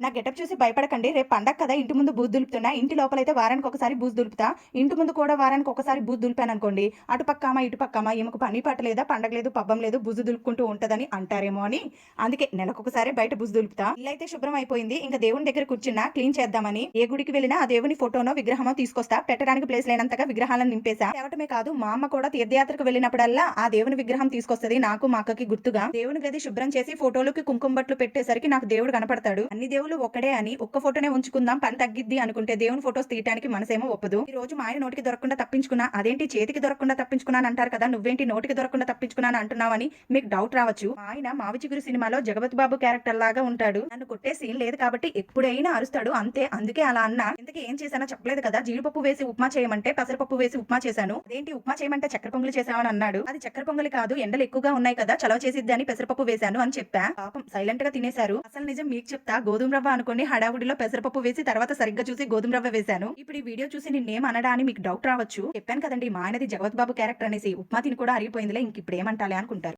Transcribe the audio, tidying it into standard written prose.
నా గెటప్ చూసి భయపడకండి. రేపు పండగ కదా ఇంటి ముందు బూజు దులుపుతున్నా. ఇంటి లోపలైతే వారానికి ఒకసారి బూజు దులుపుతా. ఇంటి ముందు కూడా వారానికి ఒకసారి బూజు దులిపాననుకోండి, అటు పక్కామా ఇటు పక్కామా ఈమెకు పని పాట లేదా, పండగ లేదు, పబ్బం లేదు, బూజు దులుపుకుంటూ ఉంటదని అంటారేమో అని అందుకే నెలకొకసారి బయట బూజు దులుపుతా. ఇల్లైతే శుభ్రం అయిపోయింది. ఇంకా దేవుని దగ్గర కూర్చున్నా క్లీన్ చేద్దామని. ఏ గుడికి వెళ్ళినా ఆ దేవుని ఫోటోనో విగ్రహమో తీసుకొస్తా. పెట్టడానికి ప్లేస్ లేనంతగా విగ్రహాలను నింపేశా. తేవటమే కాదు, మా అమ్మ కూడా తీర్థయాత్రకు వెళ్ళినప్పుడల్లా ఆ దేవుని విగ్రహం తీసుకొస్తది. నాకు మా అక్కకి గుర్తుగా దేవుని గది శుభ్రం చేసి ఫోటోలకి కుంకుమ బట్లు పెట్టేసరికి నాకు దేవుడు కనపడతాడు. అన్ని దేవుళ్ళు ఒక్కడే అని ఒక్క ఫోటోనే ఉంచుకుందాం, పని తగ్గిద్ది అనుకుంటే దేవుని ఫోటోస్ తీయడానికి మనసేమో ఒప్పదు. ఈ రోజు మా ఆయన నోటికి దొరకకుండా తప్పించుకున్నా, అదేంటి చేతికి దొరకకుండా తప్పించుకున్నాను అంటారు కదా, నువ్వేంటి నోటికి దొరకకుండా తప్పించుకున్నాను అంటున్నావని మీకు డౌట్ రావచ్చు. మా ఆయన మావి చిగురు సినిమాలో జగపతి బాబు క్యారెక్టర్ లాగా ఉంటాడు. నన్ను కొట్టే సీన్ లేదు కాబట్టి ఎప్పుడైనా అరుస్తాడు అంతే. అందుకే అలా అన్నా. ఇంతకీ ఏం చేశానో చెప్పలేదు కదా. జీడిపప్పు వేసి ఉప్మా చేయమంటే పెసరపప్పు వేసి ఉప్మా చేశాను. అదేంటి ఉప్మా చేయమంటే చక్కెర పొంగలి చేసావని అన్నాడు. అది చక్కెర పొంగలి కాదు, ఎండలు ఎక్కువగా ఉన్నాయి కదా, చలవ చేసిద్ది అని పెసరపప్పు వేశాను అని చెప్పా. పాపం సైలెంట్ గా తినేశారు. అసలు నిజం మీకు చెప్తా, గోధుమ రవ్వ అనుకోండి హడావుడిలో పెసరపప్పు వేసి తర్వాత సరిగ్గా చూసి గోధుమ రవ్వ వేశాను. ఇప్పుడు ఈ వీడియో చూసి నిన్నేం అనడా అని మీకు డౌట్ రావచ్చు. చెప్పాను కదండి మా ఆయనది జగవత్ బాబు క్యారెక్టర్ అనేసి. ఉప్మా తిని కూడా అరిగిపోయిందిలే, ఇంక ఇప్పుడు ఏమంటాలే అనుకుంటారు.